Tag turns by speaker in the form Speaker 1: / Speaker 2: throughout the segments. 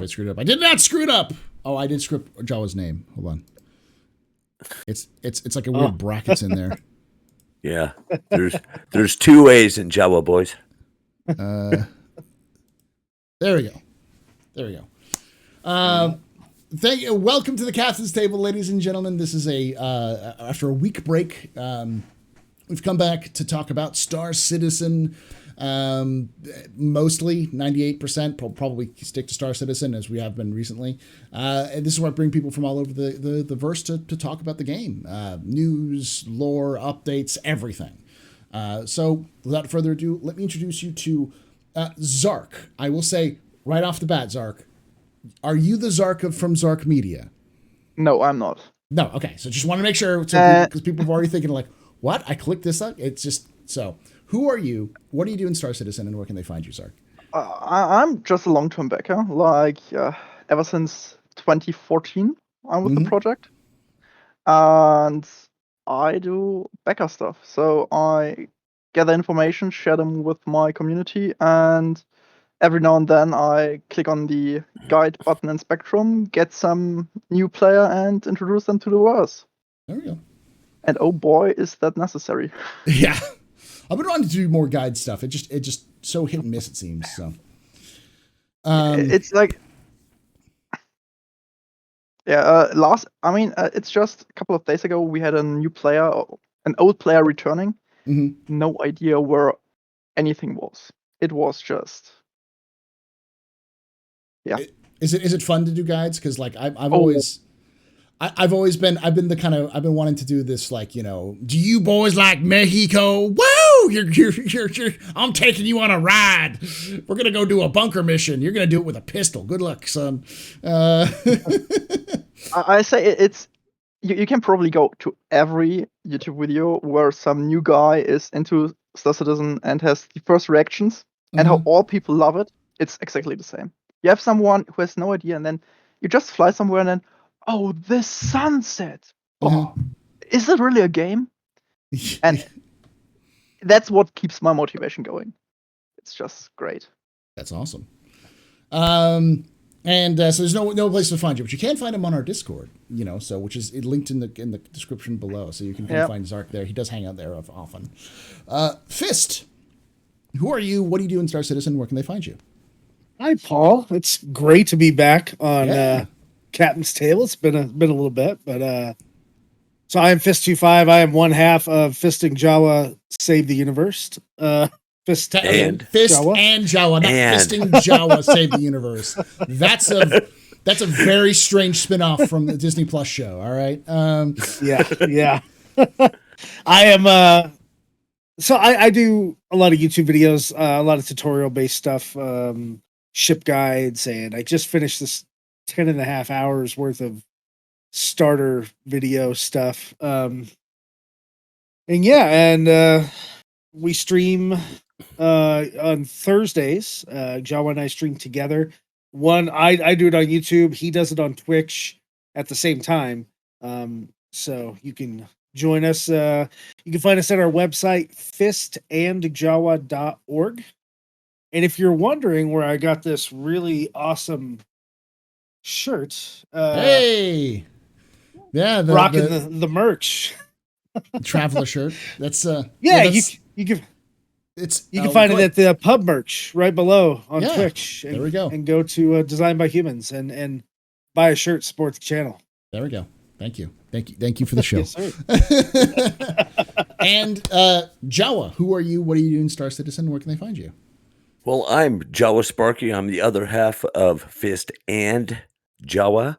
Speaker 1: I screwed it up. I did not screw it up. Oh, I did screw up Jawa's name. Hold on. It's like a weird brackets in there.
Speaker 2: Yeah, there's 2 A's in Java, boys.
Speaker 1: There we go. There we go. Thank you. Welcome to the Captain's Table, ladies and gentlemen. This is after a week break. We've come back to talk about Star Citizen. Mostly 98%. Probably stick to Star Citizen as we have been recently. And this is where I bring people from all over the verse to talk about the game. News, lore, updates, everything. So without further ado, let me introduce you to Zarrk. I will say right off the bat, Zarrk, are you the Zarrk from Zarrk Media?
Speaker 3: No, I'm not.
Speaker 1: No, okay. So just want to make sure, because people are already thinking like, what? I clicked this up? It's just, so who are you? What do you do in Star Citizen, and where can they find you, Zarrk?
Speaker 3: I'm just a long-term backer. Ever since 2014, I'm with the project. And I do backer stuff. So I gather information, share them with my community, and every now and then I click on the guide button in Spectrum, get some new player, and introduce them to the verse.
Speaker 1: There we go.
Speaker 3: And oh boy, is that necessary.
Speaker 1: Yeah. I've been wanting to do more guide stuff. It just so hit and miss, it seems. So
Speaker 3: it's like, yeah, it's just a couple of days ago we had a new player, an old player returning. No idea where anything was. It was just, yeah.
Speaker 1: Is it fun to do guides? Because like I've always been the kind of, I've been wanting to do this, like, you know, do you boys like Mexico? Woo! You're I'm taking you on a ride. We're gonna go do a bunker mission. You're gonna do it with a pistol. Good luck, son.
Speaker 3: I say it's you can probably go to every YouTube video where some new guy is into Star Citizen and has the first reactions and how all people love it. It's exactly the same. You have someone who has no idea, and then you just fly somewhere and then, oh, the sunset. Oh, is it really a game? And that's what keeps my motivation going. It's just great.
Speaker 1: That's awesome. So there's no place to find you, but you can find him on our Discord, you know, so which is linked in the description below, so you can find Zarrk there. He does hang out there often. Fist, who are you? What do you do in Star Citizen? Where can they find you?
Speaker 4: Hi, Paul. It's great to be back on Captain's Table. It's been a little bit, but so I am Fist-25. I am one half of Fisting Jawa Save the Universe. Fist and
Speaker 1: Jawa, not Fisting Jawa Save the Universe. That's a very strange spinoff from the Disney Plus show. All right.
Speaker 4: Yeah. I am. So I do a lot of YouTube videos, a lot of tutorial based stuff, ship guides, and I just finished this 10.5 hours worth of starter video stuff. We stream on Thursdays. Jawa and I stream together. I do it on YouTube. He does it on Twitch at the same time. So you can join us. You can find us at our website, fistandjawa.org. And if you're wondering where I got this really awesome shirt,
Speaker 1: hey, yeah,
Speaker 4: rocking the merch,
Speaker 1: traveler shirt. That's
Speaker 4: you can find it at the pub merch right below on Twitch.
Speaker 1: There we go.
Speaker 4: And go to Designed by Humans and buy a shirt, support the channel.
Speaker 1: There we go. Thank you for the show.
Speaker 4: Yes, sir.
Speaker 1: And Jawa, who are you? What do you do in Star Citizen? Where can they find you?
Speaker 2: Well, I'm JawaSparky. I'm the other half of Fist and Jawa.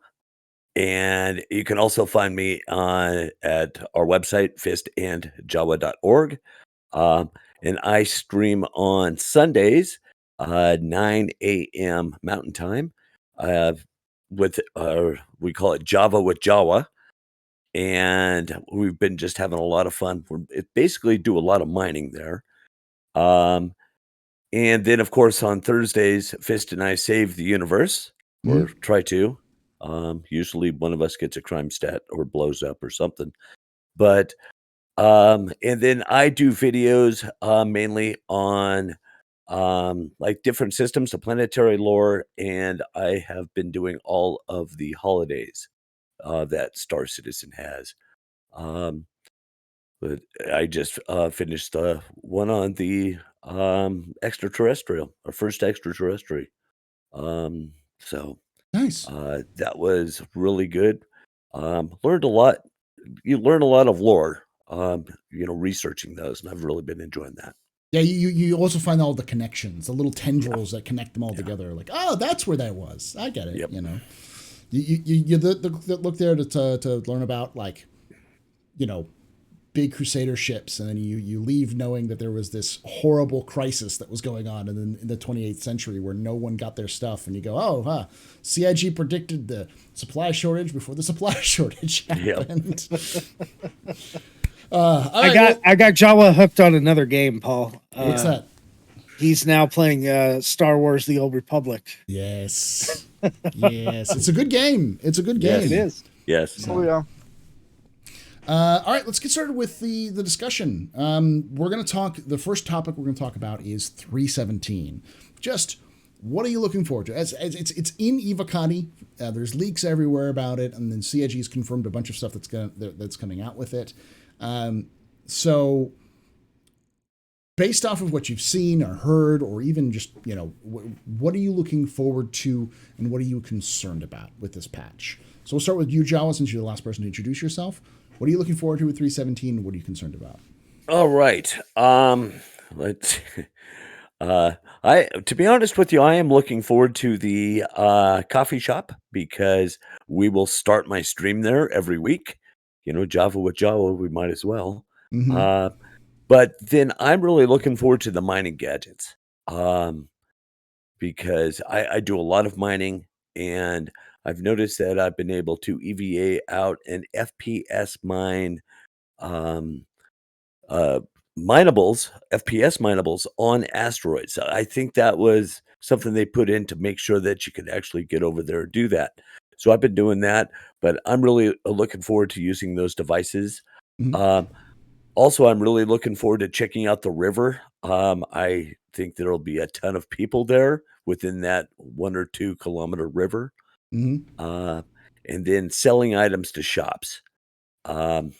Speaker 2: And you can also find me at our website, fistandjawa.org. And I stream on Sundays, 9 a.m. Mountain Time, with we call it Java with Jawa. And we've been just having a lot of fun. We basically do a lot of mining there. And then, of course, on Thursdays, Fist and I save the universe, or try to. Usually one of us gets a crime stat or blows up or something. But, and then I do videos mainly on like different systems, the planetary lore, and I have been doing all of the holidays that Star Citizen has. Um, but I just finished the one on the extraterrestrial, our first extraterrestrial. So
Speaker 1: Nice.
Speaker 2: that was really good. Learned a lot. You learn a lot of lore, researching those, and I've really been enjoying that.
Speaker 1: Yeah, you also find all the connections, the little tendrils that connect them all
Speaker 2: Yeah.
Speaker 1: together. Like, oh, that's where that was. I get it.
Speaker 2: Yep.
Speaker 1: You know, you look there to learn about, like, big crusader ships, and then you leave knowing that there was this horrible crisis that was going on in the 28th century where no one got their stuff, and you go, oh, huh, CIG predicted the supply shortage before the supply shortage happened.
Speaker 4: I got Jawa hooked on another game, Paul.
Speaker 1: What's that?
Speaker 4: He's now playing Star Wars: The Old Republic.
Speaker 1: Yes. Yes. It's a good game. It's a good game.
Speaker 2: Yes.
Speaker 4: It is.
Speaker 2: Yes.
Speaker 3: Oh yeah.
Speaker 1: All right, let's get started with the discussion. We're going to talk, the first topic we're going to talk about is 317. Just what are you looking forward to? It's in Evocati. There's leaks everywhere about it, and then CIG has confirmed a bunch of stuff that's coming out with it. So based off of what you've seen or heard, or even just, what are you looking forward to, and what are you concerned about with this patch? So we'll start with you, Jawa, since you're the last person to introduce yourself. What are you looking forward to with 317, and what are you concerned about?
Speaker 2: All right. Let's. To be honest with you, I am looking forward to the coffee shop, because we will start my stream there every week. Java with Java, we might as well.
Speaker 1: Mm-hmm.
Speaker 2: But then I'm really looking forward to the mining gadgets, because I do a lot of mining, and I've noticed that I've been able to EVA out an FPS mine, FPS minables on asteroids. I think that was something they put in to make sure that you could actually get over there and do that. So I've been doing that, but I'm really looking forward to using those devices.
Speaker 1: Mm-hmm.
Speaker 2: Also, I'm really looking forward to checking out the river. I think there'll be a ton of people there within that 1 or 2 kilometer river,
Speaker 1: Mm-hmm.
Speaker 2: and then selling items to shops. I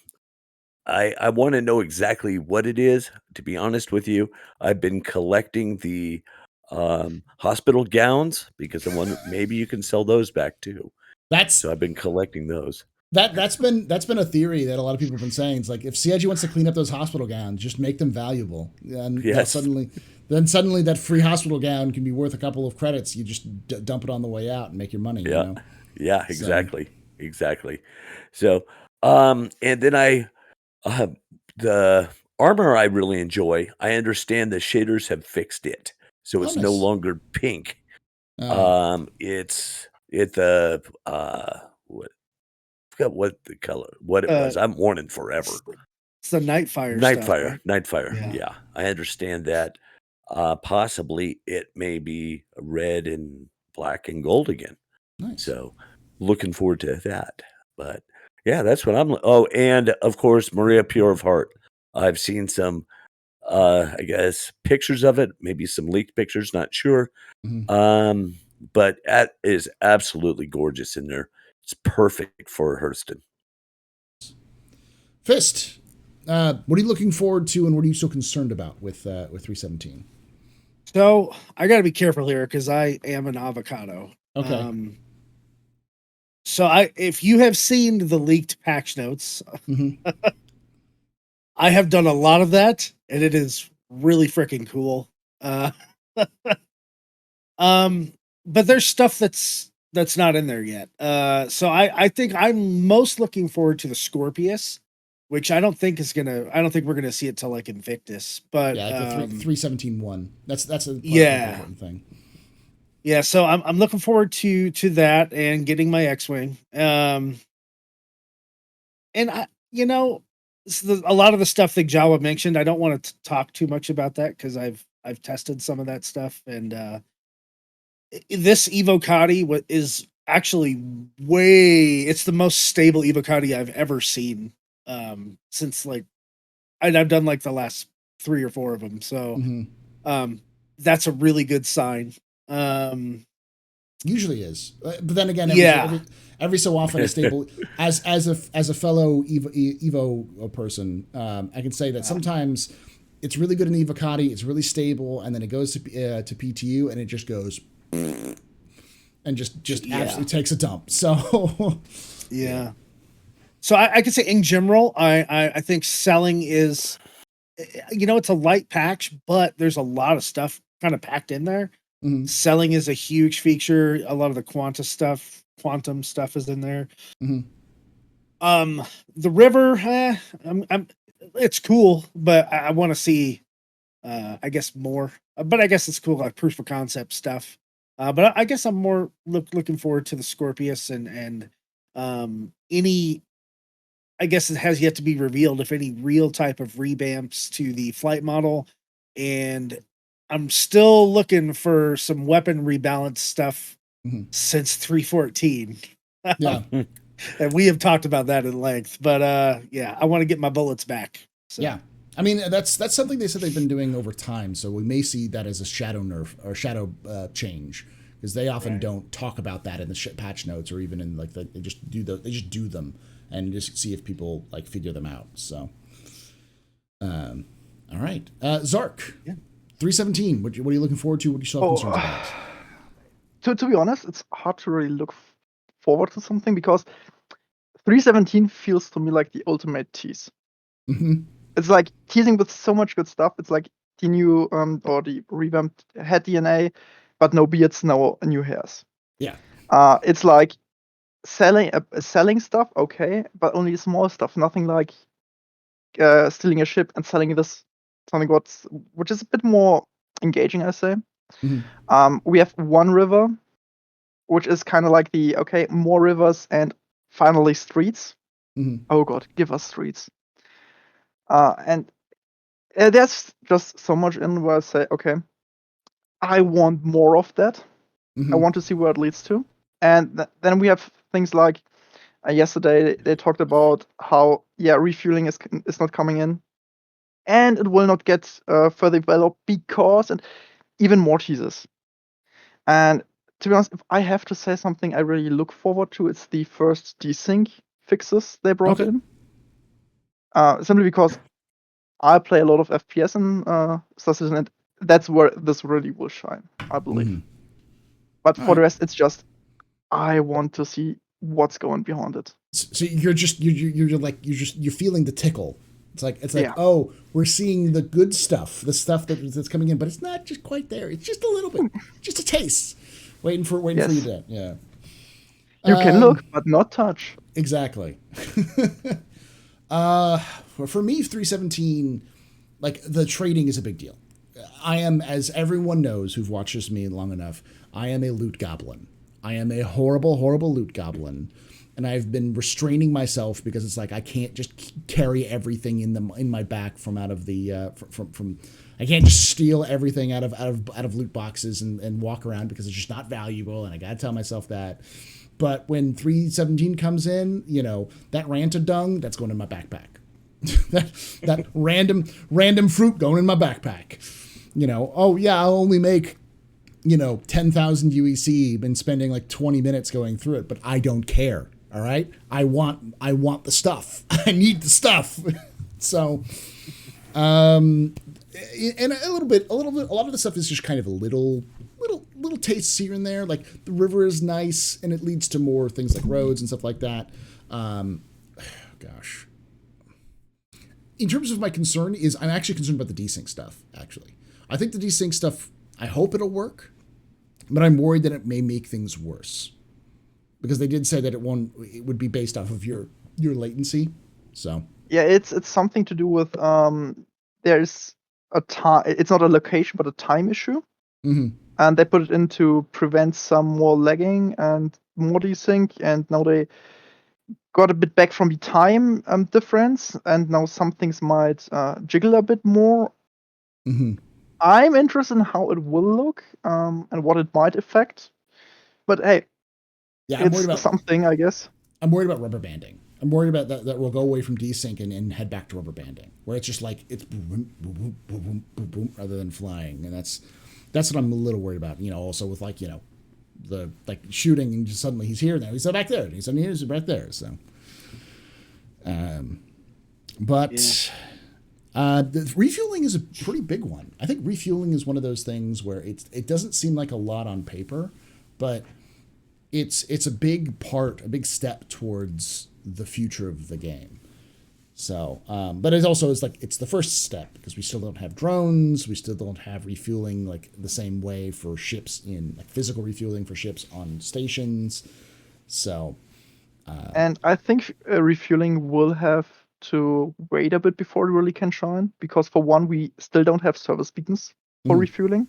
Speaker 2: want to know exactly what it is. To be honest with you, I've been collecting the hospital gowns, because I wonder maybe you can sell those back too.
Speaker 1: That's
Speaker 2: So I've been collecting those.
Speaker 1: that's been a theory that a lot of people have been saying. It's like, if CIG wants to clean up those hospital gowns, just make them valuable, and
Speaker 2: Yes.
Speaker 1: suddenly that free hospital gown can be worth a couple of credits. You just dump it on the way out and make your money.
Speaker 2: Yeah.
Speaker 1: You know?
Speaker 2: Yeah, exactly. So, and then the armor I really enjoy. I understand the shaders have fixed it, so it's no
Speaker 1: nice.
Speaker 2: longer pink. It's what, forgot what the color, what it was. I'm mourning forever.
Speaker 4: It's the Nightfire stuff, right?
Speaker 2: Nightfire. Yeah, I understand that. Possibly it may be red and black and gold again.
Speaker 1: Nice.
Speaker 2: So looking forward to that. But yeah, that's what I'm. Oh, and of course, Maria Pure of Heart. I've seen some, I guess, pictures of it, maybe some leaked pictures, not sure.
Speaker 1: Mm-hmm.
Speaker 2: But that is absolutely gorgeous in there. It's perfect for Hurston.
Speaker 1: Fist, what are you looking forward to, and what are you so concerned about with 317?
Speaker 4: So I got to be careful here, because I am an avocado.
Speaker 1: Okay.
Speaker 4: So if you have seen the leaked patch notes,
Speaker 1: Mm-hmm.
Speaker 4: I have done a lot of that, and it is really freaking cool. But there's stuff that's not in there yet. So I think I'm most looking forward to the Scorpius, which I don't think we're gonna see it till like Invictus. But
Speaker 1: Yeah, the 317.1. That's a important thing.
Speaker 4: Yeah, so I'm looking forward to that and getting my X-wing. And a lot of the stuff that Jawa mentioned, I don't want to talk too much about that, because I've tested some of that stuff, and this Evocati is actually it's the most stable Evocati I've ever seen, since and I've done like the last 3 or 4 of them. So
Speaker 1: Mm-hmm.
Speaker 4: that's a really good sign.
Speaker 1: Usually is, but then again,
Speaker 4: Yeah.
Speaker 1: every so often a stable as a fellow Evo person, I can say that sometimes it's really good in the Evocati, it's really stable, and then it goes to PTU and it just goes and just absolutely takes a dump. So
Speaker 4: yeah. So I could say in general, I think selling is, it's a light patch, but there's a lot of stuff kind of packed in there.
Speaker 1: mm-hmm.
Speaker 4: Selling is a huge feature. A lot of the quantum stuff is in there.
Speaker 1: Mm-hmm.
Speaker 4: The river, it's cool, but I want to see, I guess more. But I guess it's cool, like proof of concept stuff. But I guess I'm more looking forward to the Scorpius and any. I guess it has yet to be revealed if any real type of revamps to the flight model, and I'm still looking for some weapon rebalance stuff since 314.
Speaker 1: Yeah.
Speaker 4: And we have talked about that at length, but yeah, I want to get my bullets back. So.
Speaker 1: Yeah. I mean, that's something they said they've been doing over time, so we may see that as a shadow nerf or shadow change, because they often don't talk about that in the patch notes or even in like they just do them and just see if people like figure them out. So, all right, Zarrk, 317. What are you looking forward to? What do you still have concerns about?
Speaker 3: To be honest, it's hard to really look forward to something because 317 feels to me like the ultimate tease.
Speaker 1: Mm-hmm.
Speaker 3: It's like teasing with so much good stuff. It's like the new or the revamped head DNA, but no beards, no new hairs.
Speaker 1: Yeah.
Speaker 3: It's like selling stuff, okay, but only small stuff. Nothing like stealing a ship and selling this something which is a bit more engaging, I say.
Speaker 1: Mm-hmm.
Speaker 3: We have one river, which is kind of like more rivers and finally streets.
Speaker 1: Mm-hmm.
Speaker 3: Oh god, give us streets. And there's just so much in where I say, okay, I want more of that.
Speaker 1: Mm-hmm.
Speaker 3: I want to see where it leads to. And then we have things like yesterday they talked about how refueling is not coming in, and it will not get further developed because and even more teasers. And to be honest, if I have to say something I really look forward to, it's the first desync fixes they brought in. Simply because I play a lot of FPS in Star Citizen, and that's where this really will shine, I believe.
Speaker 1: Mm-hmm.
Speaker 3: But for the rest, it's just I want to see what's going behind it.
Speaker 1: So you're feeling the tickle. It's like oh, we're seeing the good stuff, the stuff that's coming in, but it's not just quite there. It's just a little bit, just a taste, waiting for you to
Speaker 3: You can look but not touch.
Speaker 1: Exactly. For me, 317, like the trading is a big deal. I am, as everyone knows who've watched this me long enough, I am a loot goblin. I am a horrible, horrible loot goblin. And I've been restraining myself because it's like I can't just carry everything in my back from out of the from I can't just steal everything out of loot boxes and walk around because it's just not valuable, and I gotta tell myself that. But when 317 comes in, that ranta dung, that's going in my backpack. that random fruit going in my backpack. Oh yeah, I'll only make 10,000 UEC, been spending like 20 minutes going through it, but I don't care. All right. I want the stuff. I need the stuff. So, and a lot of the stuff is just kind of a little tastes here and there. Like the river is nice and it leads to more things like roads and stuff like that. Gosh. In terms of my concern I'm actually concerned about the desync stuff, actually. I think the desync stuff, I hope it'll work, but I'm worried that it may make things worse. Because they did say that it would be based off of your latency. So
Speaker 3: yeah, it's something to do with there's a time. It's not a location, but a time issue.
Speaker 1: Mm-hmm.
Speaker 3: And they put it in to prevent some more lagging and more desync. And now they got a bit back from the time difference, and now some things might jiggle a bit more.
Speaker 1: Mm-hmm.
Speaker 3: I'm interested in how it will look and what it might affect. But hey. Yeah, I'm worried about something, I guess.
Speaker 1: I'm worried about rubber banding. I'm worried about that we'll go away from desync and head back to rubber banding, where it's just like it's boom, boom, boom, boom, boom, boom, rather than flying, and That's what I'm a little worried about. Also with the shooting and just suddenly he's here now. He's back there. He's suddenly he's right there. So, but the refueling is a pretty big one. I think refueling is one of those things where it doesn't seem like a lot on paper, but it's a big step towards the future of the game. So, but it also is it's the first step because we still don't have drones. We still don't have refueling the same way for ships physical refueling for ships on stations. So,
Speaker 3: and I think refueling will have to wait a bit before it really can shine because for one, we still don't have service beacons for refueling,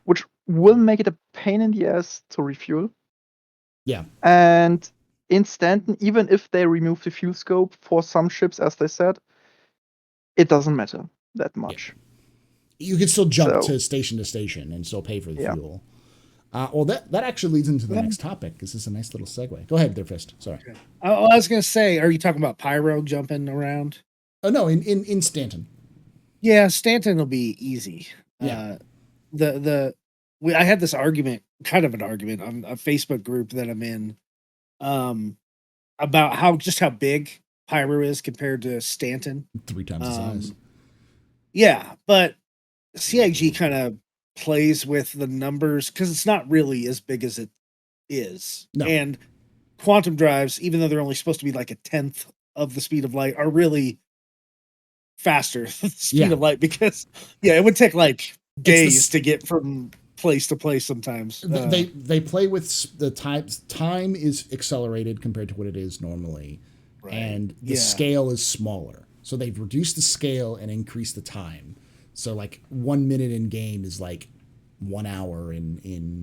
Speaker 3: which will make it a pain in the ass to refuel.
Speaker 1: Yeah.
Speaker 3: And in Stanton, even if they remove the fuel scope for some ships, as they said, it doesn't matter that much.
Speaker 1: Yeah. You can still jump to station and still pay for the fuel. Well, that actually leads into the next topic. This is a nice little segue. Go ahead there, Fist. Sorry.
Speaker 4: I was going to say, are you talking about Pyro jumping around?
Speaker 1: Oh, no, in Stanton.
Speaker 4: Yeah, Stanton will be easy.
Speaker 1: Yeah.
Speaker 4: I had this kind of an argument on a Facebook group that I'm in, about how big Pyro is compared to Stanton.
Speaker 1: 3 times the size.
Speaker 4: Yeah, but CIG kind of plays with the numbers because it's not really as big as it is.
Speaker 1: No.
Speaker 4: And quantum drives, even though they're only supposed to be like a 10th of the speed of light, are really faster than the speed of light because it would take days to get from place to place sometimes.
Speaker 1: They play with the time is accelerated compared to what it is normally. Right. And the scale is smaller. So they've reduced the scale and increased the time. So 1 minute in game is 1 hour in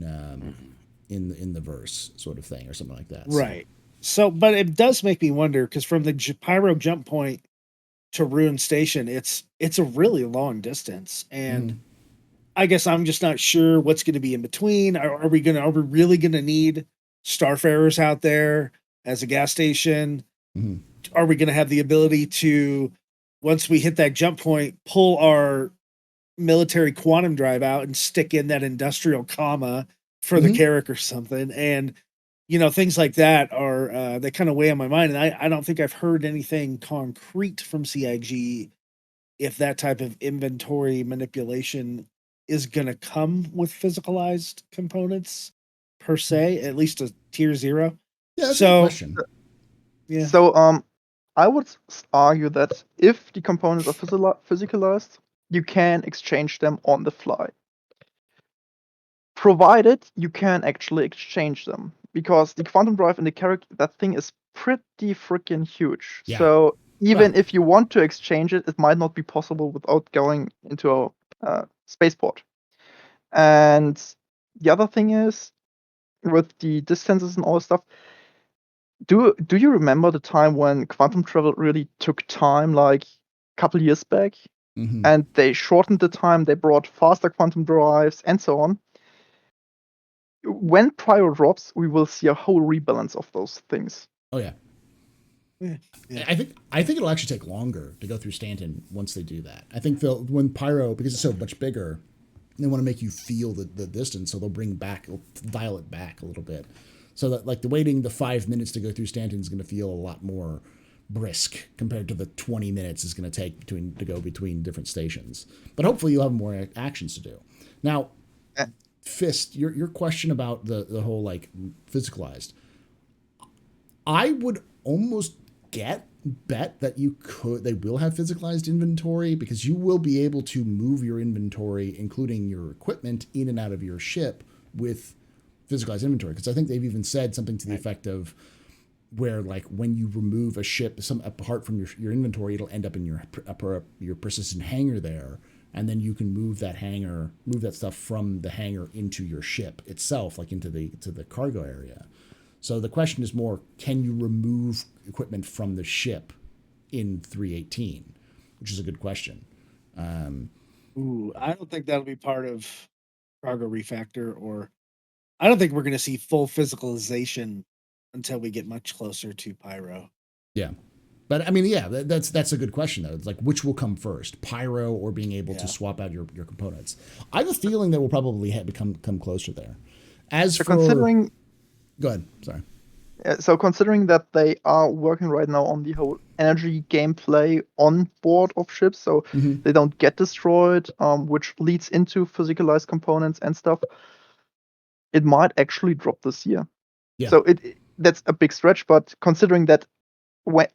Speaker 1: the verse sort of thing or something like that.
Speaker 4: Right. So, but it does make me wonder because from the Pyro jump point to Ruin Station, it's a really long distance, and I guess I'm just not sure what's going to be in between. Are we really gonna need Starfarers out there as a gas station? Are we going to have the ability to, once we hit that jump point, pull our military quantum drive out and stick in that industrial comma for the Carrack or something? And things like that are they kind of weigh on my mind, and I don't think I've heard anything concrete from CIG if that type of inventory manipulation is going to come with physicalized components per se, at least a tier 0.
Speaker 1: Yeah, that's a good question.
Speaker 3: Yeah. So I would argue that if the components are physicalized, you can exchange them on the fly, provided you can actually exchange them, because the quantum drive in the Carrack, that thing is pretty freaking huge.
Speaker 1: Yeah.
Speaker 3: So even if you want to exchange it, it might not be possible without going into a spaceport. And the other thing is, with the distances and all this stuff, do you remember the time when quantum travel really took time, like a couple years back? And they shortened the time, they brought faster quantum drives and so on. When Pyro drops, we will see a whole rebalance of those things.
Speaker 1: Oh yeah. I think it'll actually take longer to go through Stanton once they do that. I think when Pyro, because it's so much bigger, they want to make you feel the distance, so they'll dial it back a little bit, so that the waiting the 5 minutes to go through Stanton is going to feel a lot more brisk compared to the 20 minutes it's going to take to go between different stations. But hopefully you'll have more actions to do. Now, Fist, your question about the whole physicalized, I would almost bet that they will have physicalized inventory, because you will be able to move your inventory, including your equipment, in and out of your ship with physicalized inventory. Because I think they've even said something to the effect of where when you remove a ship apart from your inventory, it'll end up in your persistent hangar there, and then you can move that stuff from the hangar into your ship itself, into the cargo area. So the question is more, can you remove equipment from the ship in 3.18, which is a good question.
Speaker 4: I don't think that'll be part of Cargo Refactor, or I don't think we're going to see full physicalization until we get much closer to Pyro.
Speaker 1: Yeah. But I mean, yeah, that's a good question though. It's like which will come first, Pyro or being able to swap out your components. I have a feeling that we'll probably come closer there. As
Speaker 3: So
Speaker 1: for
Speaker 3: considering
Speaker 1: go ahead, sorry.
Speaker 3: So considering that they are working right now on the whole energy gameplay on board of ships, so
Speaker 1: Mhm.
Speaker 3: they don't get destroyed, which leads into physicalized components and stuff, it might actually drop this year.
Speaker 1: Yeah.
Speaker 3: So that's a big stretch, but considering that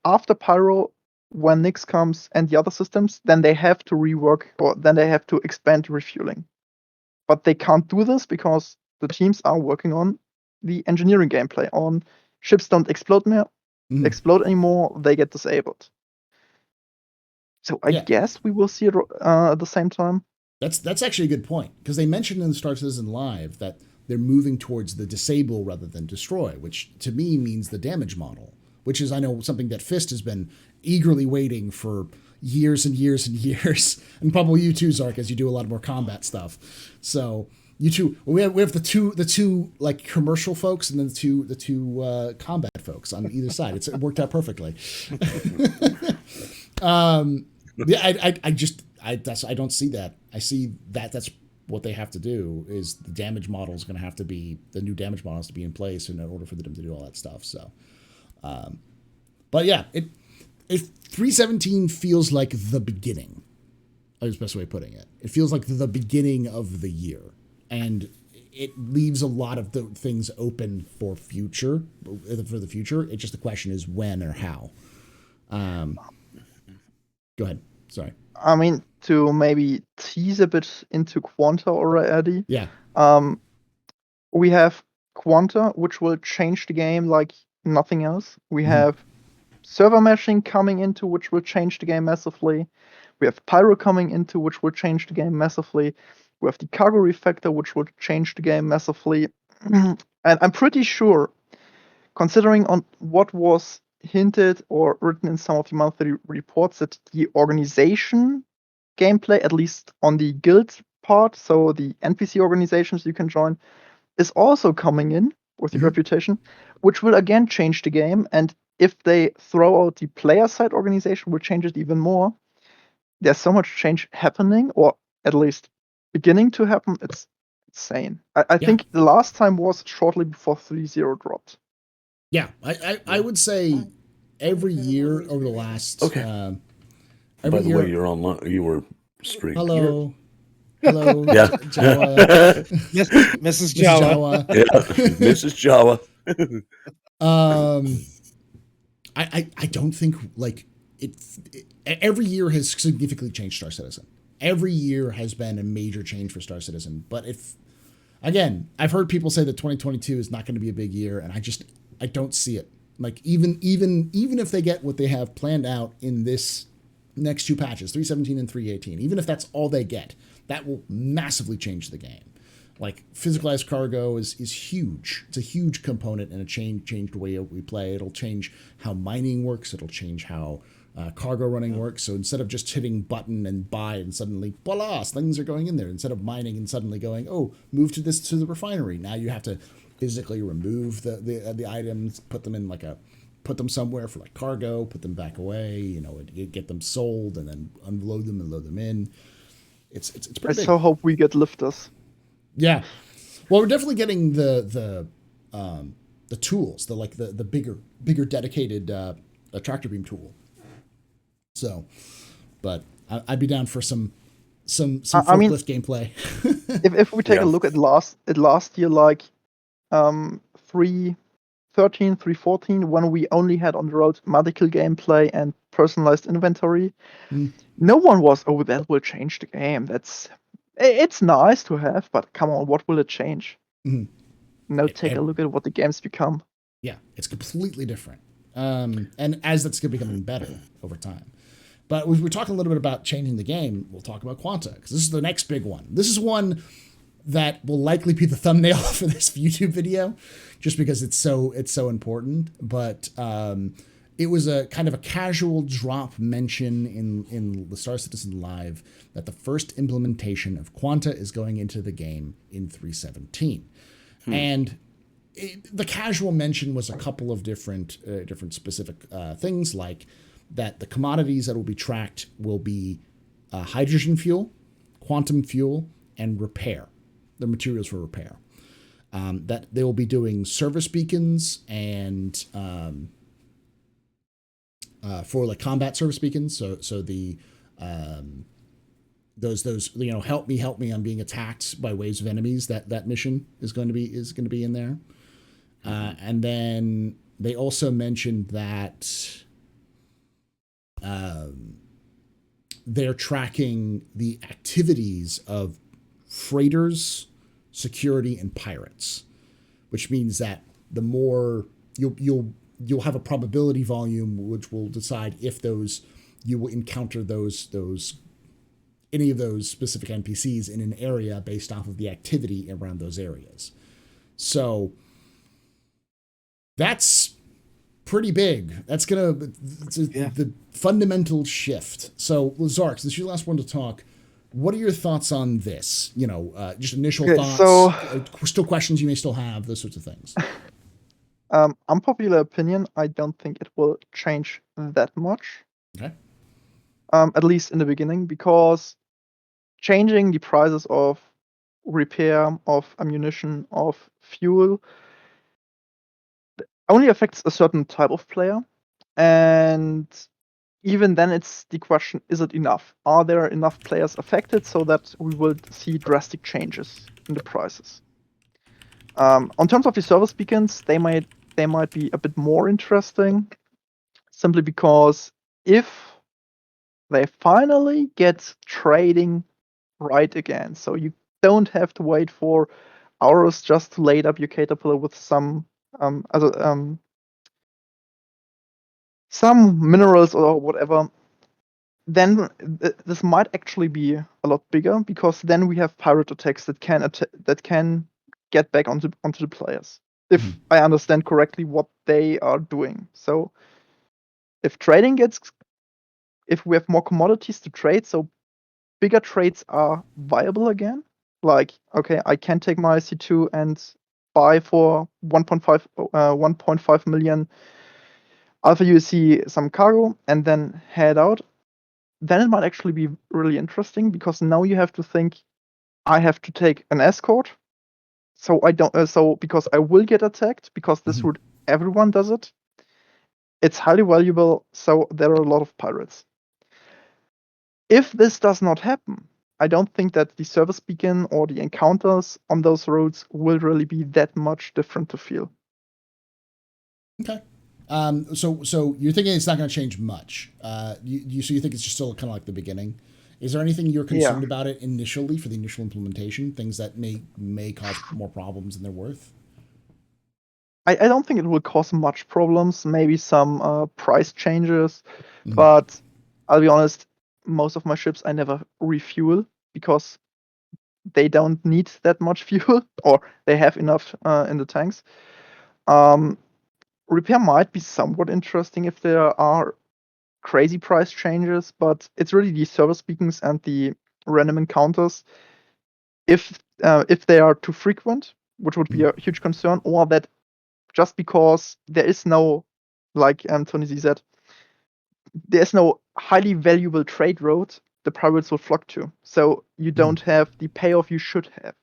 Speaker 3: after Pyro, when Nyx comes and the other systems, then they have to rework or then they have to expand refueling. But they can't do this because the teams are working on the engineering gameplay on ships don't explode anymore, they get disabled. So I guess we will see it at the same time.
Speaker 1: That's actually a good point because they mentioned in the Star Citizen Live that they're moving towards the disable rather than destroy, which to me means the damage model, which is I know something that Fist has been eagerly waiting for years and years and years, and probably you too, Zarrk, as you do a lot more combat stuff. So you two, we have the two like commercial folks and then the two combat folks on either side. It worked out perfectly. Yeah, I don't see that. I see that's what they have to do is the damage model is going to have to be the new damage models to be in place in order for them to do all that stuff. So, but yeah, it 317 feels like the beginning. Is the best way of putting it. It feels like the beginning of the year, and it leaves a lot of the things open for the future. It's just the question is when or how. Go ahead. Sorry.
Speaker 3: I mean, to maybe tease a bit into Quanta already.
Speaker 1: Yeah.
Speaker 3: We have Quanta, which will change the game like nothing else. We have server meshing coming into, which will change the game massively. We have Pyro coming into, which will change the game massively. We have the cargo refactor, which will change the game massively. And I'm pretty sure, considering on what was hinted or written in some of the monthly reports, that the organization gameplay, at least on the guild part, so the NPC organizations you can join, is also coming in with the reputation, which will again change the game. And if they throw out the player side organization, will change it even more. There's so much change happening, or at least beginning to happen. It's insane. I think the last time was shortly before 3.0 dropped.
Speaker 1: Yeah, I would say every year over the last
Speaker 2: By the way, you're online. You were streaming.
Speaker 1: Hello,
Speaker 2: Yeah.
Speaker 1: Jawa.
Speaker 4: Mrs. Jawa.
Speaker 2: Yeah, Mrs. Jawa.
Speaker 1: I don't think like every year has significantly changed Star Citizen. Every year has been a major change for Star Citizen. But again, I've heard people say that 2022 is not going to be a big year, and I don't see it. Like even if they get what they have planned out in this next two patches, 317 and 318, even if that's all they get, that will massively change the game. Like physicalized cargo is huge. It's a huge component and a changed way we play. It'll change how mining works. It'll change how cargo running works. So instead of just hitting button and buy and suddenly voila, things are going in there. Instead of mining and suddenly going, oh, move to the refinery. Now you have to physically remove the items, put them somewhere for like cargo, put them back away, get them sold and then unload them and load them in. It's pretty big.
Speaker 3: I so hope we get lifters.
Speaker 1: Yeah. Well, we're definitely getting the tools, the bigger dedicated tractor beam tool. So, but I'd be down for some forklift gameplay.
Speaker 3: if we take a look at last year, like 3.13, 3.14, when we only had on the road medical gameplay and personalized inventory, no one was, oh, that will change the game. It's nice to have, but come on, what will it change? Now take a look at what the game's become.
Speaker 1: Yeah, it's completely different. And as that's becoming better over time. But we're talking a little bit about changing the game. We'll talk about Quanta, because this is the next big one. This is one that will likely be the thumbnail for this YouTube video, just because it's so important. But it was a kind of a casual drop mention in the Star Citizen Live that the first implementation of Quanta is going into the game in 3.17. And the casual mention was a couple of different specific things, like that the commodities that will be tracked will be hydrogen fuel, quantum fuel, and repair. The materials for repair. That they will be doing service beacons and for like combat service beacons. So the those help me, I'm being attacked by waves of enemies. That mission is going to be in there. And then they also mentioned that they're tracking the activities of freighters, security, and pirates, which means that the more you'll have a probability volume which will decide if you will encounter any of those specific NPCs in an area based off of the activity around those areas. So that's pretty big. That's the fundamental shift. So Zarrk, this is your last one to talk. What are your thoughts on this? Just initial thoughts.
Speaker 3: So,
Speaker 1: still questions you may still have, those sorts of things.
Speaker 3: Unpopular opinion, I don't think it will change that much.
Speaker 1: Okay.
Speaker 3: At least in the beginning, because changing the prices of repair, of ammunition, of fuel only affects a certain type of player. And even then, it's the question, is it enough? Are there enough players affected so that we will see drastic changes in the prices? On terms of the service beacons, they might be a bit more interesting, simply because if they finally get trading right again, so you don't have to wait for hours just to load up your caterpillar with some minerals or whatever, then this might actually be a lot bigger, because then we have pirate attacks that can get back onto the players, if I understand correctly what they are doing. So if we have more commodities to trade, so bigger trades are viable again. Like, okay, I can take my C2 and buy for 1.5 million Alpha USC some cargo and then head out. Then it might actually be really interesting, because now you have to think, I have to take an escort, so I don't. So because I will get attacked, because this route everyone does it. It's highly valuable, so there are a lot of pirates. If this does not happen, I don't think that the service beacon or the encounters on those roads will really be that much different to feel.
Speaker 1: Okay. So you're thinking it's not going to change much. So you think it's just still kind of like the beginning. Is there anything you're concerned about it initially for the initial implementation? Things that may cause more problems than they're worth?
Speaker 3: I don't think it will cause much problems. Maybe some price changes, but I'll be honest. Most of my ships I never refuel, because they don't need that much fuel, or they have enough in the tanks. Repair might be somewhat interesting if there are crazy price changes, but it's really the service beacons and the random encounters. If they are too frequent, which would be a huge concern, or that just because there is no, like Tony Z said, there's no highly valuable trade road the pirates will flock to. So you don't have the payoff you should have.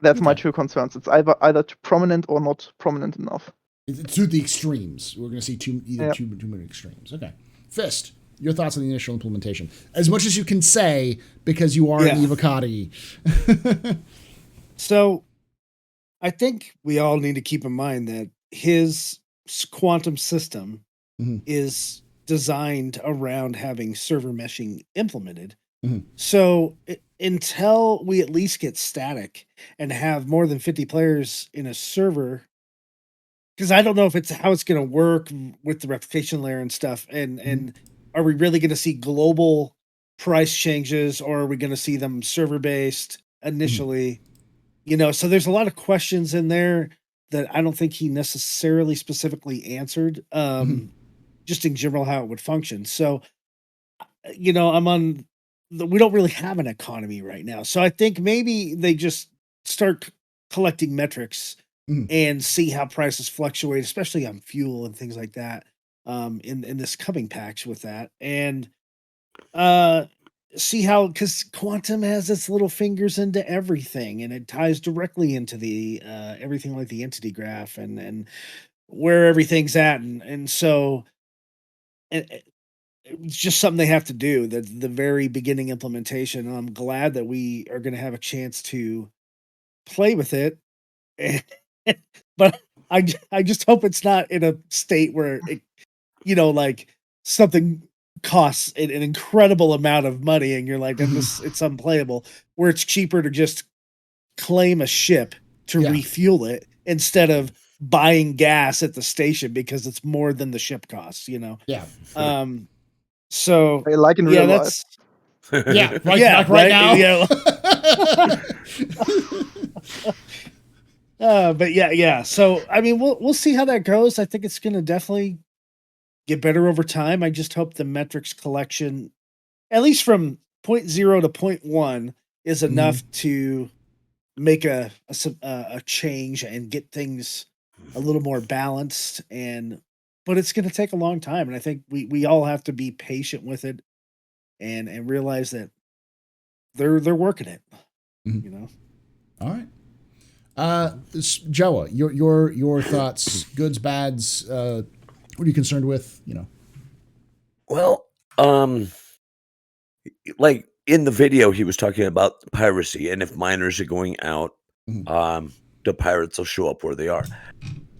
Speaker 3: That's my two concerns. It's either too prominent or not prominent enough.
Speaker 1: To the extremes. We're going to see too many extremes. Okay. Fist, your thoughts on the initial implementation. As much as you can say, because you are an Evocati.
Speaker 4: So I think we all need to keep in mind that his quantum system is designed around having server meshing implemented. So until we at least get static and have more than 50 players in a server, because I don't know if how it's going to work with the replication layer and stuff, and are we really going to see global price changes, or are we going to see them server based initially? So there's a lot of questions in there that I don't think he necessarily specifically answered. Just in general how it would function. So, I'm on. We don't really have an economy right now, so I think maybe they just start collecting metrics and see how prices fluctuate, especially on fuel and things like that. in this coming patch with that, and see how, because Quantum has its little fingers into everything, and it ties directly into the everything, like the entity graph and where everything's at, and so it's just something they have to do. The very beginning implementation. And I'm glad that we are going to have a chance to play with it, but I just hope it's not in a state where it, like something costs an incredible amount of money, and you're like, it's unplayable. Where it's cheaper to just claim a ship to refuel it instead of buying gas at the station because it's more than the ship costs.
Speaker 1: Yeah.
Speaker 4: So
Speaker 3: Like in real life.
Speaker 1: Yeah, right,
Speaker 4: Yeah,
Speaker 1: like right now.
Speaker 4: Yeah. But yeah. So I mean, we'll see how that goes. I think it's going to definitely get better over time. I just hope the metrics collection, at least from 0.0 to 0.1, is enough to make a change and get things a little more balanced. But it's going to take a long time, and I think we all have to be patient with it and realize that they're working it.
Speaker 1: All right. Joa, your thoughts, goods, bads, what are you concerned with?
Speaker 2: Well, like in the video, he was talking about piracy, and if miners are going out, the pirates will show up where they are.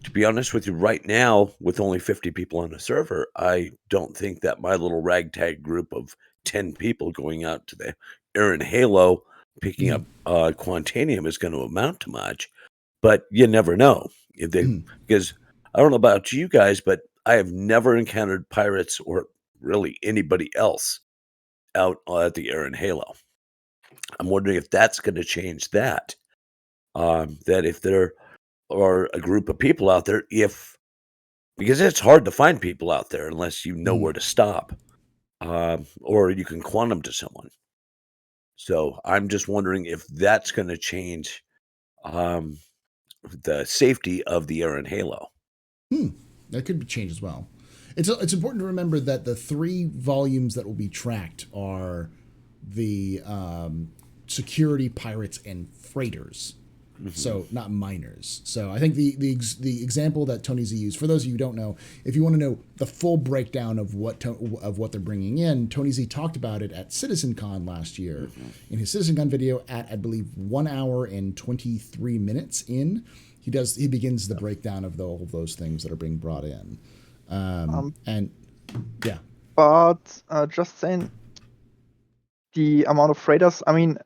Speaker 2: To be honest with you, right now, with only 50 people on the server, I don't think that my little ragtag group of 10 people going out to the Aaron Halo picking up Quantanium is going to amount to much. But you never know. Because I don't know about you guys, but I have never encountered pirates or really anybody else out at the Aaron Halo. I'm wondering if that's going to change that. That if there are a group of people out there, because it's hard to find people out there unless you know where to stop, or you can quantum to someone. So I'm just wondering if that's going to change the safety of the Aaron Halo.
Speaker 1: That could change as well. It's important to remember that the 3 volumes that will be tracked are the security, pirates, and freighters. So not miners. So I think the example that Tony Z used, for those of you who don't know, if you want to know the full breakdown of what they're bringing in, Tony Z talked about it at CitizenCon last year in his CitizenCon video at, I believe, 1 hour and 23 minutes in. He begins the breakdown of all of those things that are being brought in. And yeah.
Speaker 3: But just saying, the amount of freighters, I mean,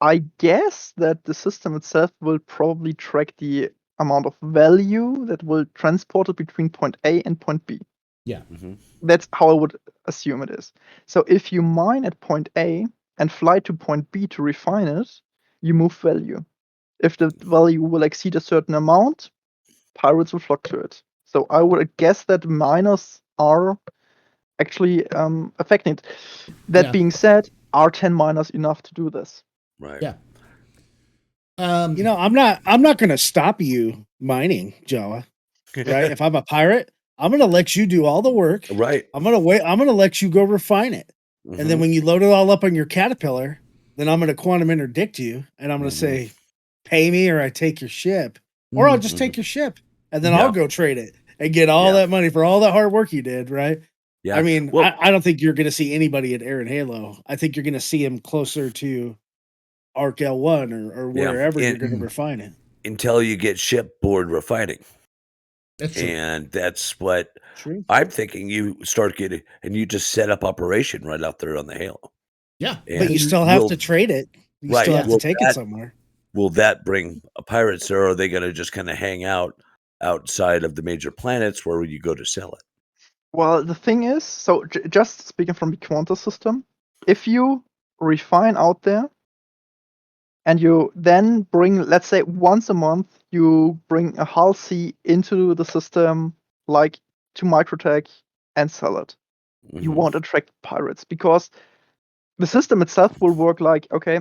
Speaker 3: I guess that the system itself will probably track the amount of value that will transport it between point A and point B.
Speaker 1: Yeah.
Speaker 3: That's how I would assume it is. So if you mine at point A and fly to point B to refine it, you move value. If the value will exceed a certain amount, pirates will flock to it. So I would guess that miners are actually affecting it. That being said, are 10 miners enough to do this?
Speaker 2: Right.
Speaker 1: Yeah.
Speaker 4: I'm not going to stop you mining, Jawa. Right? If I'm a pirate, I'm going to let you do all the work.
Speaker 2: Right.
Speaker 4: I'm going to let you go refine it. And then when you load it all up on your Caterpillar, then I'm going to quantum interdict you, and I'm going to say, pay me or I take your ship, or I'll just take your ship, and then I'll go trade it and get all that money for all that hard work you did. Right. Yeah. I mean, I don't think you're going to see anybody at Aaron Halo. I think you're going to see him closer to Arc L1 or wherever you're going to refine it.
Speaker 2: Until you get shipboard refining.
Speaker 1: That's true.
Speaker 2: And that's what I'm thinking. You start getting, and you just set up operation right out there on the Halo.
Speaker 1: Yeah.
Speaker 2: And
Speaker 4: but you still have to trade it. You still have to take it somewhere.
Speaker 2: Will that bring pirates, or are they going to just kind of hang out outside of the major planets where you go to sell it?
Speaker 3: Well, the thing is, so just speaking from the Quanta system, if you refine out there and you then bring, let's say once a month, you bring a hull C into the system, like to Microtech, and sell it. You won't attract pirates because the system itself will work like, okay,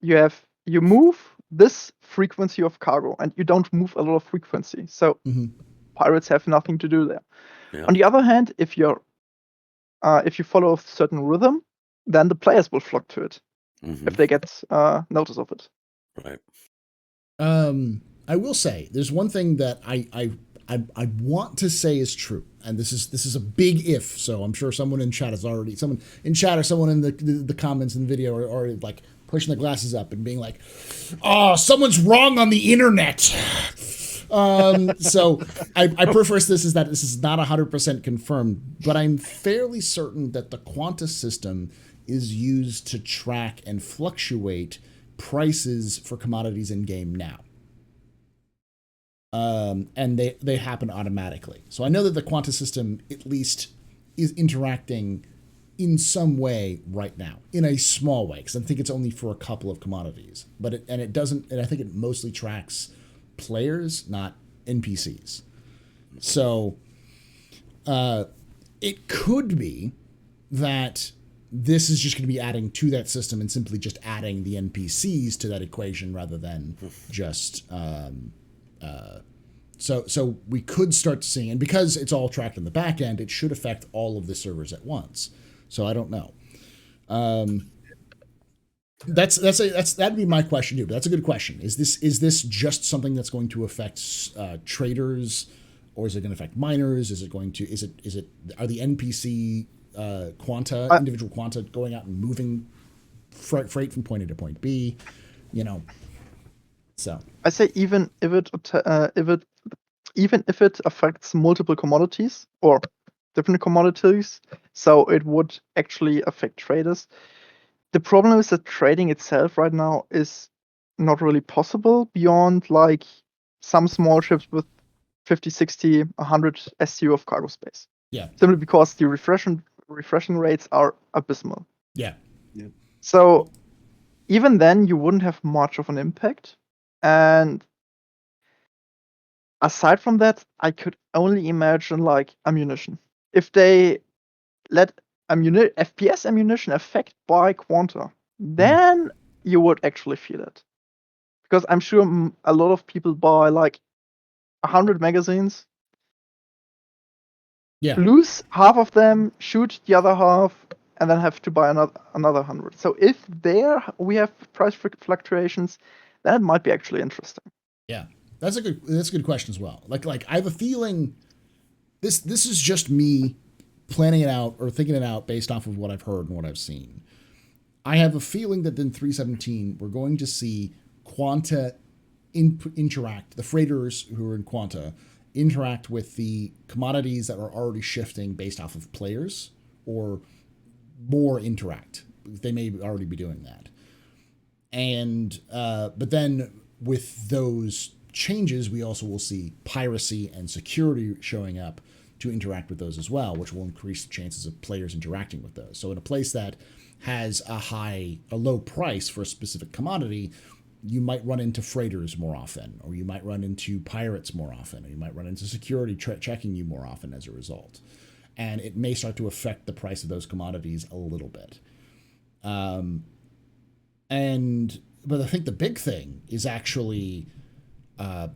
Speaker 3: you move this frequency of cargo and you don't move a lot of frequency. So pirates have nothing to do there.
Speaker 2: Yeah.
Speaker 3: On the other hand, if you follow a certain rhythm, then the players will flock to it if they get notice of it.
Speaker 2: Right.
Speaker 1: I will say there's one thing that I want to say is true, and this is a big if. So I'm sure someone in chat or someone in the comments in the video are like pushing the glasses up and being like, "Oh, someone's wrong on the internet." So I preface this is that this is not 100% confirmed, but I'm fairly certain that the Quanta system is used to track and fluctuate prices for commodities in game now. And they happen automatically. So I know that the Quanta system at least is interacting in some way right now, in a small way, because I think it's only for a couple of commodities. But it doesn't, and I think it mostly tracks players, not NPCs. So it could be that this is just going to be adding to that system and simply just adding the NPCs to that equation rather than just so we could start seeing, and because it's all tracked in the back end, it should affect all of the servers at once. So I don't know. That'd be my question too. But that's a good question. Is this just something that's going to affect traders, or is it going to affect miners? Are the NPC individual Quanta going out and moving freight from point A to point B? So
Speaker 3: I say even if it affects multiple commodities or different commodities, so it would actually affect traders. The problem is that trading itself right now is not really possible beyond like some small ships with 50, 60, 100 SU of cargo space.
Speaker 1: Yeah.
Speaker 3: Simply because the refreshing rates are abysmal.
Speaker 1: Yeah.
Speaker 3: So even then, you wouldn't have much of an impact. And aside from that, I could only imagine like ammunition. If they let FPS ammunition affect by Quanta, then you would actually feel it. Because I'm sure a lot of people buy like 100 magazines, lose half of them, shoot the other half, and then have to buy another 100. So if we have price fluctuations, then it might be actually interesting.
Speaker 1: Yeah, that's a good question as well. Like I have a feeling this is just me planning it out or thinking it out based off of what I've heard and what I've seen. I have a feeling that in 3.17 we're going to see Quanta interact, the freighters who are in Quanta interact with the commodities that are already shifting based off of players, or more interact. They may already be doing that. And but then with those changes, we also will see piracy and security showing up to interact with those as well, which will increase the chances of players interacting with those. So in a place that has a low price for a specific commodity, you might run into freighters more often, or you might run into pirates more often, or you might run into security checking you more often as a result. And it may start to affect the price of those commodities a little bit. But I think the big thing is actually my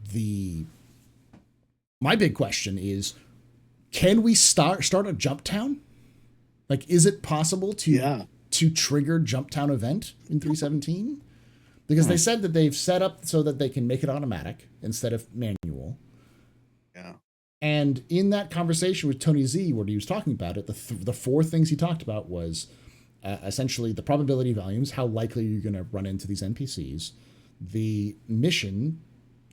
Speaker 1: big question is, can we start a jump town? Like, is it possible to trigger jump town event in 3.17? Because they said that they've set up so that they can make it automatic instead of manual.
Speaker 4: Yeah.
Speaker 1: And in that conversation with Tony Z, where he was talking about it, the four things he talked about was essentially the probability volumes, how likely you're going to run into these NPCs, the mission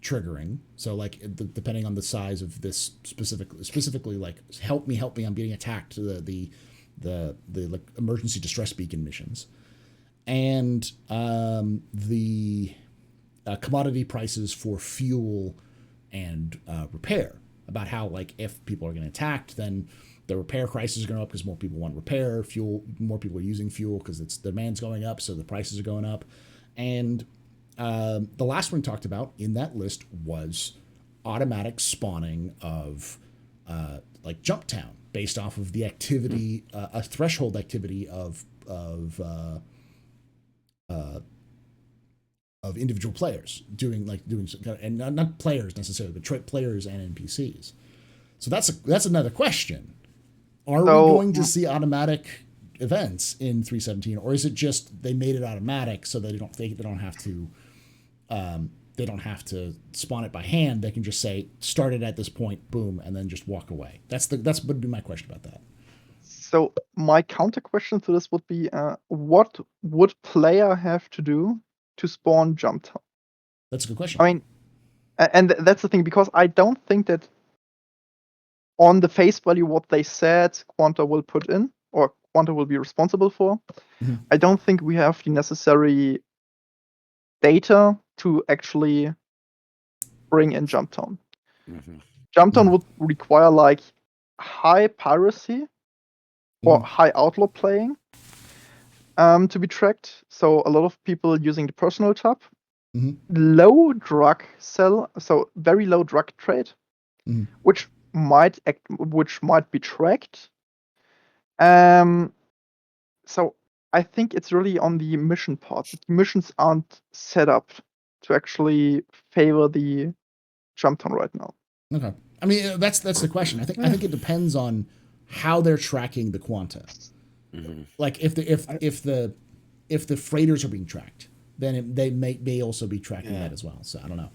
Speaker 1: triggering, so like depending on the size of this specifically like help me, I'm being attacked, the like emergency distress beacon missions, and the commodity prices for fuel and repair, about how like if people are getting attacked, then the repair prices are going up because more people want repair, fuel, more people are using fuel because its demand's going up, so the prices are going up. And the last one talked about in that list was automatic spawning of like jump town based off of the activity, a threshold activity of individual players doing and not players necessarily, but players and NPCs. So that's another question. Are we
Speaker 3: So-
Speaker 1: going to see automatic events in 3.17, or is it just they made it automatic so they don't have to spawn it by hand? They can just say start it at this point, boom, and then just walk away. That's would be my question about that.
Speaker 3: So my counter question to this would be, what would player have to do to spawn Jump Town?
Speaker 1: That's a good question.
Speaker 3: I mean, and that's the thing, because I don't think that on the face value what they said Quanta will put in, or Quanta will be responsible for,
Speaker 1: Mhm.
Speaker 3: I don't think we have the necessary data to actually bring in Jump Town.
Speaker 2: Mhm.
Speaker 3: Jump Town would require like high piracy or high outlaw playing to be tracked. So a lot of people using the personal tab,
Speaker 1: Mhm.
Speaker 3: low drug sell, so very low drug trade,
Speaker 1: Mhm.
Speaker 3: which might be tracked. So I think it's really on the mission part. The missions aren't set up to actually favor the Jump Town right now.
Speaker 1: Okay. I mean, that's the question. I think it depends on how they're tracking the Quanta.
Speaker 2: Mhm.
Speaker 1: Like if the freighters are being tracked, then they may also be tracking that as well. So I don't know.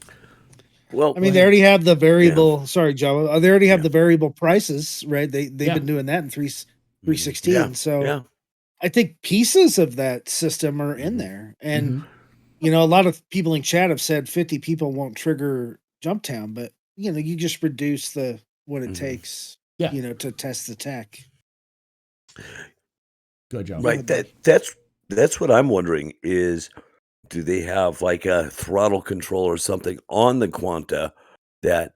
Speaker 2: Well,
Speaker 4: I mean, they already have the variable. Sorry, Joe. They already have
Speaker 2: Yeah.
Speaker 4: the variable prices, right? They've
Speaker 1: Yeah.
Speaker 4: been doing that in 3.16.
Speaker 2: Yeah.
Speaker 4: So
Speaker 2: yeah.
Speaker 4: I think pieces of that system are in
Speaker 2: Mhm.
Speaker 4: there. And
Speaker 1: Mhm.
Speaker 4: you know, a lot of people in chat have said 50 people won't trigger Jump Town, but you know, you just reduce what it
Speaker 2: Mhm.
Speaker 4: takes,
Speaker 1: Yeah.
Speaker 4: you know, to test the tech.
Speaker 1: Good job.
Speaker 2: Right. That's what I'm wondering is, do they have like a throttle control or something on the Quanta that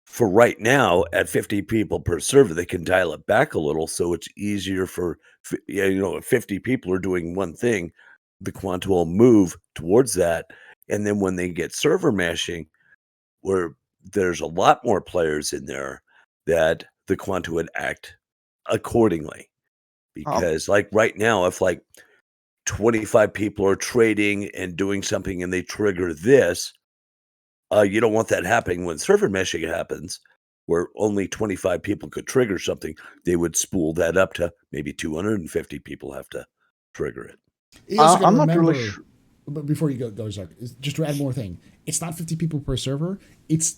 Speaker 2: for right now at 50 people per server, they can dial it back a little so it's easier for, if 50 people are doing one thing, the Quanta will move towards that. And then when they get server mashing, where there's a lot more players in there, that the Quanta would act accordingly. Because like right now, if like 25 people are trading and doing something and they trigger this, you don't want that happening when server meshing happens, where only 25 people could trigger something. They would spool that up to maybe 250 people have to trigger it.
Speaker 1: You also gotta
Speaker 3: I'm not
Speaker 1: remember,
Speaker 3: really sure.
Speaker 1: but before you go, Zark, just to add more thing, it's not 50 people per server.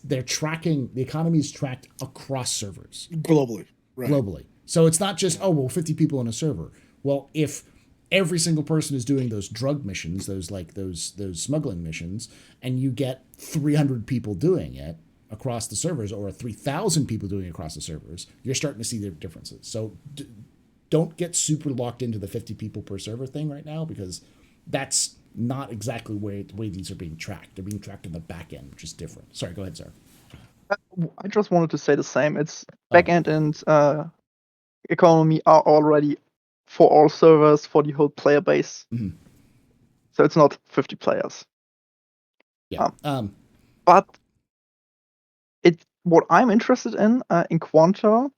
Speaker 1: They're tracking, the economy is tracked across servers
Speaker 4: Globally. Right.
Speaker 1: globally. So it's not just, 50 people in a server. Well, if every single person is doing those drug missions, those smuggling missions, and you get 300 people doing it across the servers, or 3,000 people doing it across the servers, you're starting to see the differences. So don't get super locked into the 50 people per server thing right now, because that's not exactly the way these are being tracked. They're being tracked in the back end, which is different. Sorry, go ahead, sir.
Speaker 3: I just wanted to say the same. It's backend and economy are already for all servers for the whole player base.
Speaker 1: Mhm.
Speaker 3: So it's not 50 players.
Speaker 1: Yeah.
Speaker 3: But what I'm interested in Quanta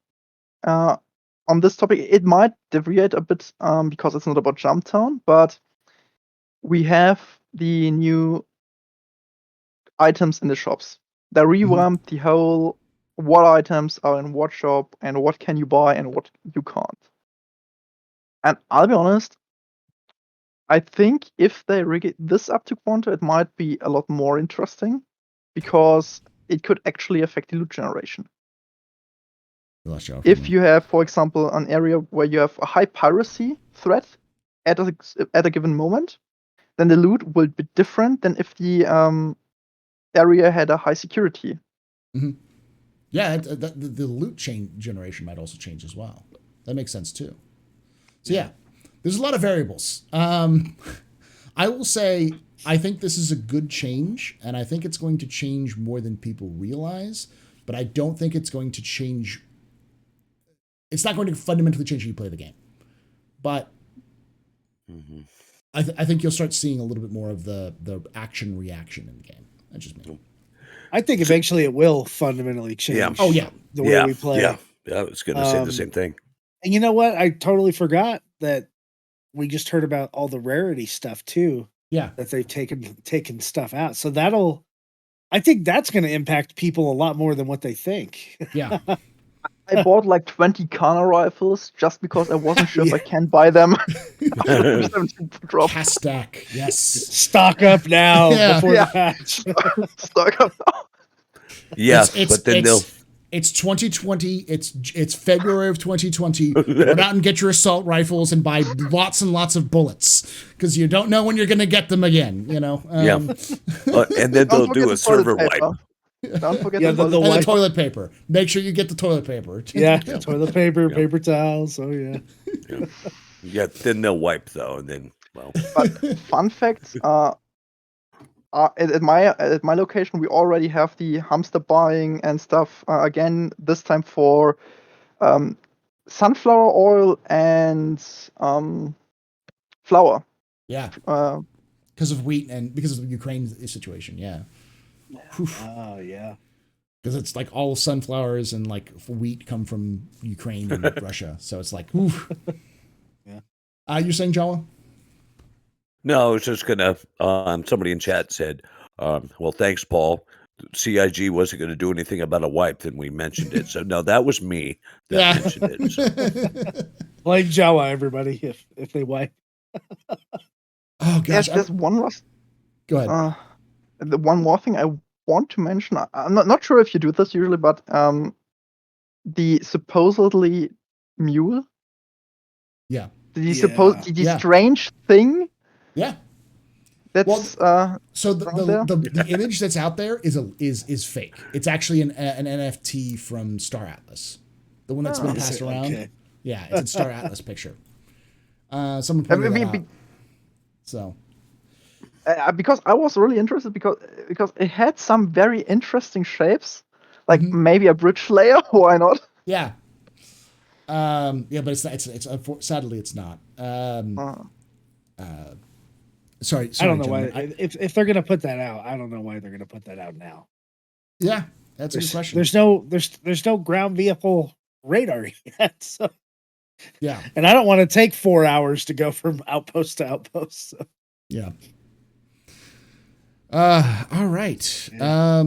Speaker 3: on this topic, it might deviate a bit because it's not about Jump Town, but we have the new items in the shops. They revamped the whole what items are in what shop and what can you buy and what you can't. And I'll be honest, I think if they rig this up to Quanta, it might be a lot more interesting because it could actually affect the loot generation. If you have, for example, an area where you have a high piracy threat at a given moment, then the loot will be different than if the area had a high security.
Speaker 1: Mm-hmm. Yeah, the loot chain generation might also change as well. That makes sense too. So yeah, there's a lot of variables. I will say I think this is a good change, and I think it's going to change more than people realize. But I don't think it's going to change. It's not going to fundamentally change how you play the game. But I think you'll start seeing a little bit more of the action reaction in the game. That's just me.
Speaker 4: I think eventually it will fundamentally change.
Speaker 2: Yeah.
Speaker 1: Oh yeah.
Speaker 4: The way we play.
Speaker 2: Yeah. I was going to say the same thing.
Speaker 4: And you know what? I totally forgot that we just heard about all the rarity stuff too.
Speaker 1: Yeah.
Speaker 4: That they've taken stuff out. So I think that's going to impact people a lot more than what they think.
Speaker 1: Yeah.
Speaker 3: I bought like 20 Kana rifles just because I wasn't sure if I can buy them. After 17 drop.
Speaker 1: Castack, yes.
Speaker 4: Stock up now
Speaker 1: Yeah.
Speaker 4: before
Speaker 3: Yeah.
Speaker 4: the patch.
Speaker 3: Stock up now.
Speaker 2: Yeah,
Speaker 1: It's
Speaker 2: but then they'll.
Speaker 1: it's 2020. It's February of 2020. Go out and get your assault rifles and buy lots and lots of bullets because you don't know when you're going to get them again. You know.
Speaker 2: Yeah. And then they'll
Speaker 3: Don't
Speaker 2: do
Speaker 3: forget
Speaker 2: a
Speaker 3: the toilet
Speaker 2: server
Speaker 3: paper.
Speaker 2: wipe.
Speaker 3: Don't forget
Speaker 4: Yeah,
Speaker 3: the
Speaker 4: the
Speaker 1: And
Speaker 3: toilet
Speaker 1: the
Speaker 4: wipe.
Speaker 1: toilet paper. Make sure you get the toilet paper.
Speaker 4: Yeah, toilet paper, paper towels. Oh yeah.
Speaker 2: Yeah, then they'll wipe though, and then well.
Speaker 3: But fun facts at my location we already have the hamster buying and stuff again this time for sunflower oil and flour.
Speaker 1: Yeah,
Speaker 3: Uh,
Speaker 1: because of wheat and because of the Ukraine situation. Yeah.
Speaker 4: Oh yeah.
Speaker 1: Because it's like all sunflowers and like wheat come from Ukraine and Russia, so it's like, oof.
Speaker 4: Yeah.
Speaker 1: You're saying Jawa?
Speaker 2: No, I was just gonna. Somebody in chat said, "Well, thanks, Paul. CIG wasn't going to do anything about a wipe, then we mentioned it. So no, that was me that mentioned it. So.
Speaker 4: Blame Jawa, everybody, if they wipe.
Speaker 1: Oh gosh,
Speaker 3: there's one last.
Speaker 1: Go ahead.
Speaker 3: The one more thing I want to mention. I'm not sure if you do this usually, but the supposedly mule.
Speaker 1: Yeah.
Speaker 3: The strange thing.
Speaker 1: Yeah.
Speaker 3: That's
Speaker 1: so the image that's out there is fake. It's actually an NFT from Star Atlas, the one that's been passed around. Okay. Yeah, it's a Star Atlas picture. Someone pointed that out. So.
Speaker 3: Because I was really interested because it had some very interesting shapes, like maybe a bridge layer. Why not?
Speaker 1: Yeah. Yeah, but it's sadly it's not. Sorry,
Speaker 4: I don't know why. If they're gonna put that out, I don't know why they're gonna put that out now.
Speaker 1: Yeah, that's a good question.
Speaker 4: There's no ground vehicle radar yet. So.
Speaker 1: Yeah,
Speaker 4: and I don't want to take 4 hours to go from outpost to outpost. So.
Speaker 1: Yeah. All right. Yeah.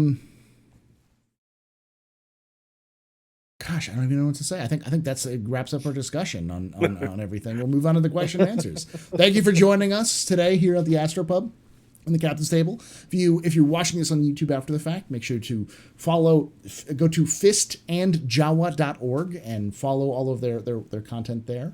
Speaker 1: Gosh, I don't even know what to say. I think it wraps up our discussion on everything. We'll move on to the question and answers. Thank you for joining us today here at the Astropub in the Captain's Table. If you're watching this on YouTube after the fact, make sure to go to fistandjawa.org and follow all of their content there.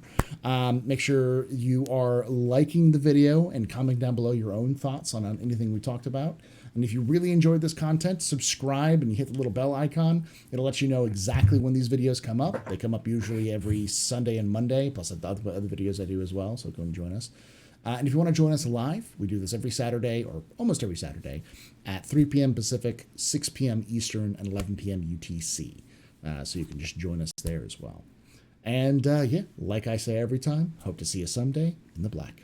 Speaker 1: Make sure you are liking the video and commenting down below your own thoughts on anything we talked about. And if you really enjoyed this content, subscribe and you hit the little bell icon. It'll let you know exactly when these videos come up. They come up usually every Sunday and Monday, plus the other videos I do as well, so go and join us. And if you want to join us live, we do this every Saturday, or almost every Saturday, at 3 p.m. Pacific, 6 p.m. Eastern, and 11 p.m. UTC. So you can just join us there as well. And yeah, like I say every time, hope to see you someday in the black.